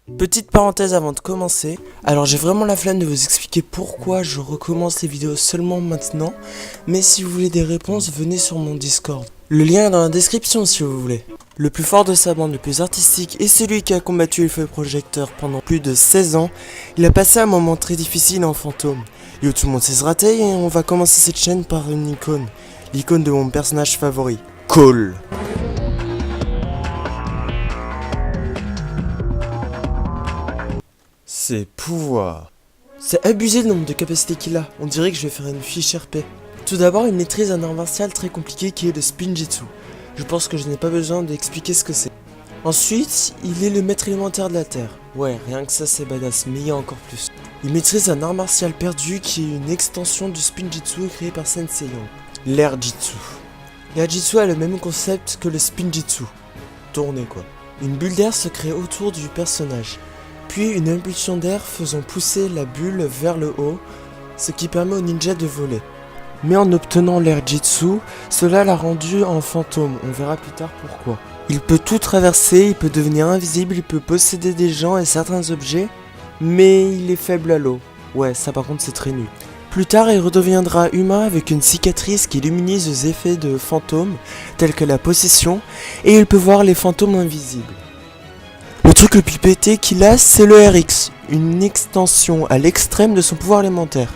Petite parenthèse avant de commencer, alors j'ai vraiment la flemme de vous expliquer pourquoi je recommence les vidéos seulement maintenant, mais si vous voulez des réponses, venez sur mon Discord. Le lien est dans la description si vous voulez. Le plus fort de sa bande, le plus artistique et celui qui a combattu les feux projecteurs pendant plus de 16 ans, il a passé un moment très difficile en fantôme. Yo, tout le monde sait se rater et on va commencer cette chaîne par une icône. L'icône de mon personnage favori, Cole. Ses pouvoirs. C'est abusé le nombre de capacités qu'il a, on dirait que je vais faire une fiche RP. Tout d'abord, il maîtrise un art martial très compliqué qui est le Spinjitzu. Je pense que je n'ai pas besoin d'expliquer ce que c'est. Ensuite, il est le maître élémentaire de la Terre. Ouais, rien que ça c'est badass, mais il y a encore plus. Il maîtrise un art martial perdu qui est une extension du Spinjitzu créé par Sensei Yang, l'Air Jitsu. L'Air Jitsu a le même concept que le Spinjitzu. Tourner quoi. Une bulle d'air se crée autour du personnage. Puis une impulsion d'air faisant pousser la bulle vers le haut, ce qui permet au ninja de voler. Mais en obtenant l'Air Jitsu, cela l'a rendu en fantôme, on verra plus tard pourquoi. Il peut tout traverser, il peut devenir invisible, il peut posséder des gens et certains objets, mais il est faible à l'eau. Ouais, ça par contre c'est très nul. Plus tard, il redeviendra humain avec une cicatrice qui l'immunise aux effets de fantômes, tels que la possession, et il peut voir les fantômes invisibles. Le truc le plus pété qu'il a, c'est le RX, une extension à l'extrême de son pouvoir élémentaire.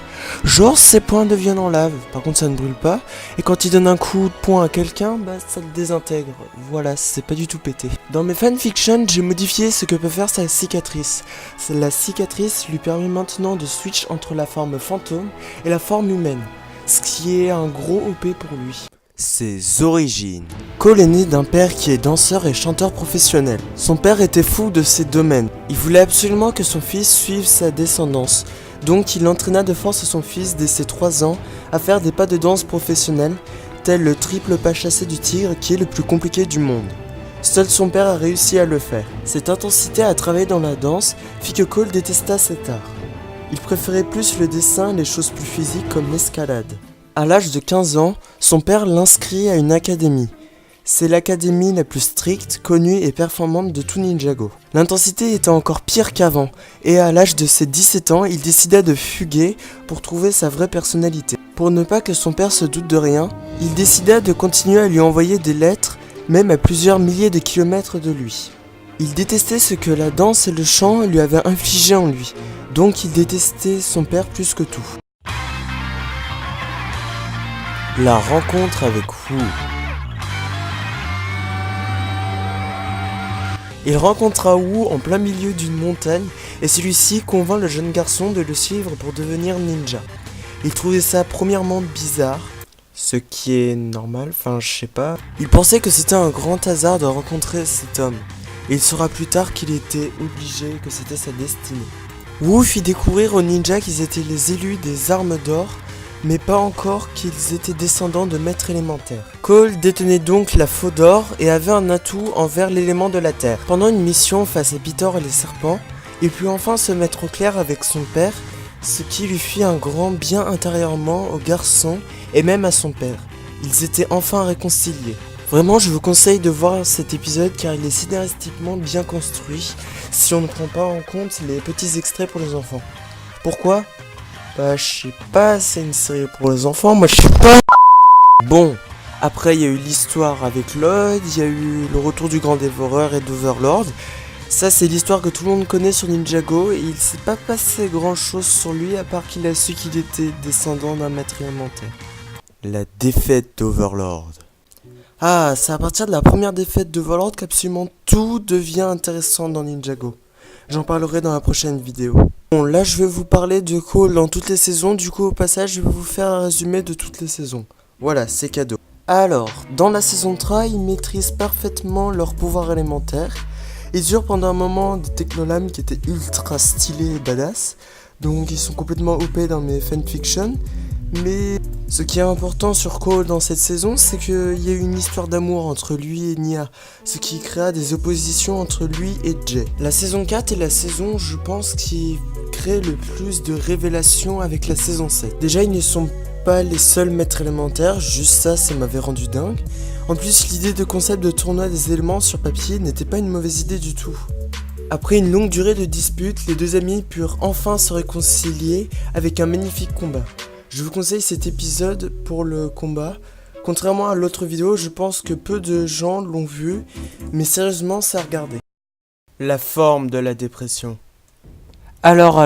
Genre ses poings deviennent en lave, par contre ça ne brûle pas, et quand il donne un coup de poing à quelqu'un, bah ça le désintègre. Voilà, c'est pas du tout pété. Dans mes fanfictions, j'ai modifié ce que peut faire sa cicatrice. La cicatrice lui permet maintenant de switch entre la forme fantôme et la forme humaine, ce qui est un gros OP pour lui. Ses origines. Cole est né d'un père qui est danseur et chanteur professionnel. Son père était fou de ces domaines. Il voulait absolument que son fils suive sa descendance. Donc il entraîna de force son fils dès ses 3 ans à faire des pas de danse professionnels, tel le triple pas chassé du tigre qui est le plus compliqué du monde. Seul son père a réussi à le faire. Cette intensité à travailler dans la danse fit que Cole détesta cet art. Il préférait plus le dessin et les choses plus physiques comme l'escalade. À l'âge de 15 ans, son père l'inscrit à une académie. C'est l'académie la plus stricte, connue et performante de tout Ninjago. L'intensité était encore pire qu'avant, et à l'âge de ses 17 ans, il décida de fuguer pour trouver sa vraie personnalité. Pour ne pas que son père se doute de rien, il décida de continuer à lui envoyer des lettres, même à plusieurs milliers de kilomètres de lui. Il détestait ce que la danse et le chant lui avaient infligé en lui, donc il détestait son père plus que tout. La rencontre avec Wu. Il rencontra Wu en plein milieu d'une montagne et celui-ci convainc le jeune garçon de le suivre pour devenir ninja. Il trouvait ça premièrement bizarre, ce qui est normal, enfin je sais pas. Il pensait que c'était un grand hasard de rencontrer cet homme. Et il saura plus tard qu'il était obligé, que c'était sa destinée. Wu fit découvrir aux ninjas qu'ils étaient les élus des armes d'or, mais pas encore qu'ils étaient descendants de maîtres élémentaires. Cole détenait donc la faux d'or et avait un atout envers l'élément de la terre. Pendant une mission face à Bitor et les serpents, il put enfin se mettre au clair avec son père, ce qui lui fit un grand bien intérieurement au garçon et même à son père. Ils étaient enfin réconciliés. Vraiment, je vous conseille de voir cet épisode car il est scénaristiquement bien construit si on ne prend pas en compte les petits extraits pour les enfants. Pourquoi ? Bah je sais pas, c'est une série pour les enfants, moi je sais pas. Bon, après il y a eu l'histoire avec Lloyd, il y a eu le retour du grand dévoreur et d'Overlord. Ça c'est l'histoire que tout le monde connaît sur Ninjago et il s'est pas passé grand chose sur lui à part qu'il a su qu'il était descendant d'un maître élémentaire. La défaite d'Overlord. Ah, c'est à partir de la première défaite d'Overlord qu'absolument tout devient intéressant dans Ninjago. J'en parlerai dans la prochaine vidéo. Bon, là je vais vous parler de Cole dans toutes les saisons, du coup au passage je vais vous faire un résumé de toutes les saisons. Voilà, c'est cadeau. Alors, dans la saison 3, ils maîtrisent parfaitement leur pouvoir élémentaire. Ils eurent pendant un moment des technolames qui étaient ultra stylés et badass, donc ils sont complètement OP dans mes fanfictions. Mais ce qui est important sur Cole dans cette saison, c'est qu'il y a eu une histoire d'amour entre lui et Nya, ce qui créa des oppositions entre lui et Jay. La saison 4 est la saison, je pense, qui crée le plus de révélations avec la saison 7. Déjà, ils ne sont pas les seuls maîtres élémentaires, juste ça m'avait rendu dingue. En plus, l'idée de concept de tournoi des éléments sur papier n'était pas une mauvaise idée du tout. Après une longue durée de dispute, les deux amis purent enfin se réconcilier avec un magnifique combat. Je vous conseille cet épisode pour le combat. Contrairement à l'autre vidéo, je pense que peu de gens l'ont vu, mais sérieusement, ça a regardé. La forme de la dépression. Alors,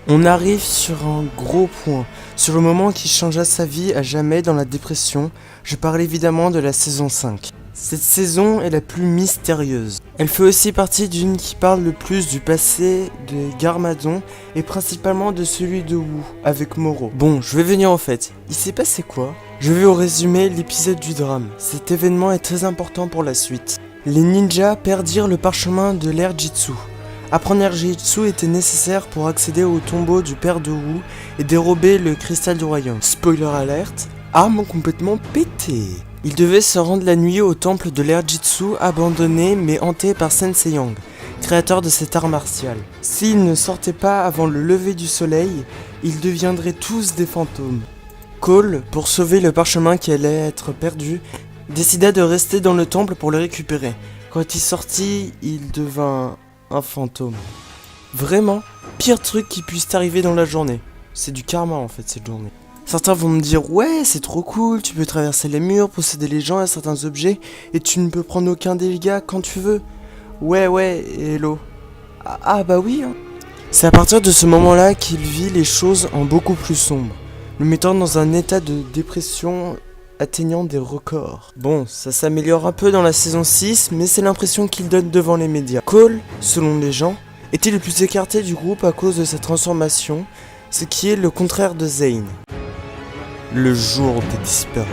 on arrive sur un gros point, sur le moment qui changea sa vie à jamais dans la dépression. Je parle évidemment de la saison 5. Cette saison est la plus mystérieuse. Elle fait aussi partie d'une qui parle le plus du passé de Garmadon et principalement de celui de Wu avec Moro. Bon, je vais venir en fait. Il s'est passé quoi? Je vais vous résumer l'épisode du drame. Cet événement est très important pour la suite. Les ninjas perdirent le parchemin de l'ère Jitsu. Apprendre l'ère Jitsu était nécessaire pour accéder au tombeau du père de Wu et dérober le cristal du royaume. Spoiler alerte, arme complètement pétée. Ils devaient se rendre la nuit au temple de l'ère Jitsu abandonné mais hanté par Sensei Yang, créateur de cet art martial. S'ils ne sortaient pas avant le lever du soleil, ils deviendraient tous des fantômes. Cole, pour sauver le parchemin qui allait être perdu, décida de rester dans le temple pour le récupérer. Quand il sortit, il devint un fantôme. Vraiment, pire truc qui puisse t'arriver dans la journée. C'est du karma en fait cette journée. Certains vont me dire ouais c'est trop cool, tu peux traverser les murs, posséder les gens et certains objets et tu ne peux prendre aucun dégât quand tu veux. Ouais, hello. Ah bah oui hein. C'est à partir de ce moment-là qu'il vit les choses en beaucoup plus sombre, le mettant dans un état de dépression atteignant des records. Bon, ça s'améliore un peu dans la saison 6, mais c'est l'impression qu'il donne devant les médias. Cole, selon les gens, était le plus écarté du groupe à cause de sa transformation, ce qui est le contraire de Zane. Le jour des disparus.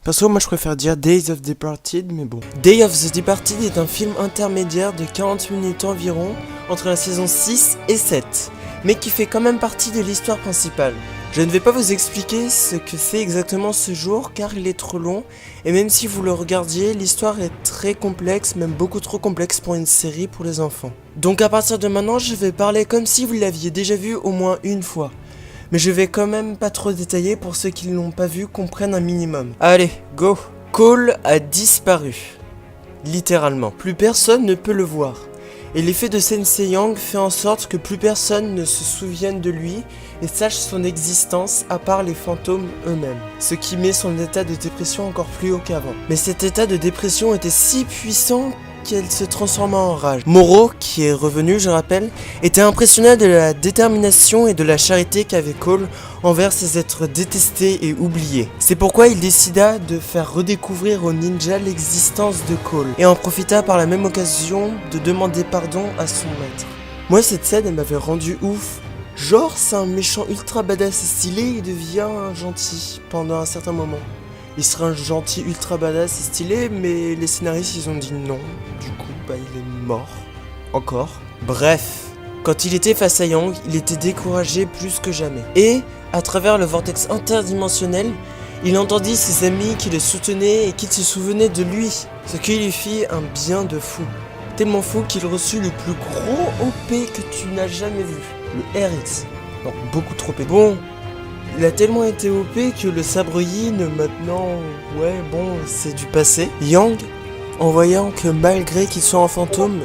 Perso, moi je préfère dire Days of Departed, mais bon. Day of the Departed est un film intermédiaire de 40 minutes environ entre la saison 6 et 7, mais qui fait quand même partie de l'histoire principale. Je ne vais pas vous expliquer ce que c'est exactement ce jour car il est trop long et même si vous le regardiez, l'histoire est très complexe, même beaucoup trop complexe pour une série pour les enfants. Donc à partir de maintenant, je vais parler comme si vous l'aviez déjà vu au moins une fois. Mais je vais quand même pas trop détailler pour ceux qui ne l'ont pas vu comprennent un minimum. Allez, go! Cole a disparu. Littéralement. Plus personne ne peut le voir. Et l'effet de Sensei Yang fait en sorte que plus personne ne se souvienne de lui et sache son existence à part les fantômes eux-mêmes. Ce qui met son état de dépression encore plus haut qu'avant. Mais cet état de dépression était si puissant qu'elle se transforma en rage. Moro, qui est revenu, je rappelle, était impressionné de la détermination et de la charité qu'avait Cole envers ces êtres détestés et oubliés. C'est pourquoi il décida de faire redécouvrir aux ninjas l'existence de Cole et en profita par la même occasion de demander pardon à son maître. Moi, cette scène, elle m'avait rendu ouf. Genre, c'est un méchant ultra badass et stylé, il devient un gentil pendant un certain moment. Il serait un gentil ultra badass et stylé, mais les scénaristes ils ont dit non. Du coup, il est mort. Encore. Bref, quand il était face à Yang, il était découragé plus que jamais. Et, à travers le vortex interdimensionnel, il entendit ses amis qui le soutenaient et qui se souvenaient de lui. Ce qui lui fit un bien de fou. Tellement fou qu'il reçut le plus gros OP que tu n'as jamais vu. Le RX. Non, beaucoup trop OP. Bon. Il a tellement été OP que le sabre yin, maintenant, c'est du passé. Yang, en voyant que malgré qu'il soit en fantôme...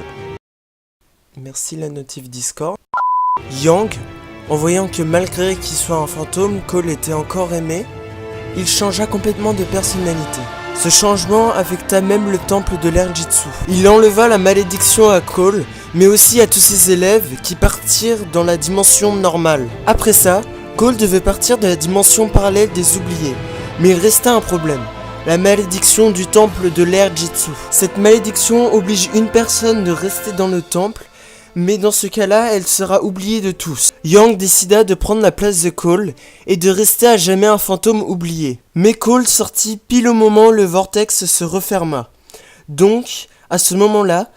Merci la notif Discord. Yang, en voyant que malgré qu'il soit un fantôme, Cole était encore aimé, il changea complètement de personnalité. Ce changement affecta même le temple de l'ère Jitsu. Il enleva la malédiction à Cole, mais aussi à tous ses élèves qui partirent dans la dimension normale. Après ça, Cole devait partir de la dimension parallèle des oubliés, mais il resta un problème. La malédiction du temple de l'ère Jitsu. Cette malédiction oblige une personne de rester dans le temple, mais dans ce cas-là, elle sera oubliée de tous. Yang décida de prendre la place de Cole et de rester à jamais un fantôme oublié. Mais Cole sortit pile au moment où le vortex se referma. Donc, à ce moment-là,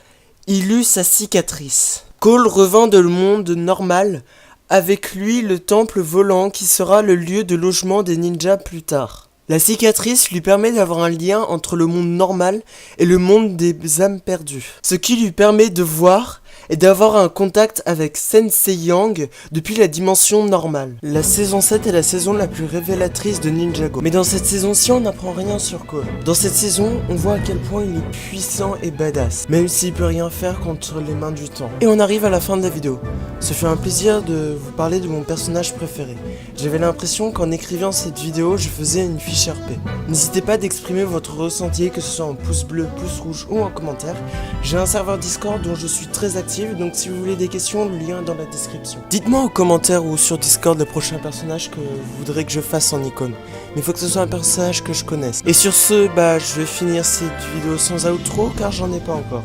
il eut sa cicatrice. Cole revint de le monde normal, avec lui le temple volant qui sera le lieu de logement des ninjas plus tard. La cicatrice lui permet d'avoir un lien entre le monde normal et le monde des âmes perdues. Ce qui lui permet de voir est d'avoir un contact avec Sensei Yang depuis la dimension normale. La saison 7 est la saison la plus révélatrice de Ninjago. Mais dans cette saison-ci, on n'apprend rien sur Cole. Dans cette saison, on voit à quel point il est puissant et badass, même s'il peut rien faire contre les mains du temps. Et on arrive à la fin de la vidéo. Ce fut un plaisir de vous parler de mon personnage préféré. J'avais l'impression qu'en écrivant cette vidéo, je faisais une fiche RP. N'hésitez pas d'exprimer votre ressenti, que ce soit en pouce bleu, pouce rouge ou en commentaire. J'ai un serveur Discord dont je suis très actif, donc si vous voulez des questions, le lien est dans la description. Dites-moi en commentaire ou sur Discord le prochain personnage que vous voudrez que je fasse en icône. Mais il faut que ce soit un personnage que je connaisse. Et sur ce, je vais finir cette vidéo sans outro car j'en ai pas encore.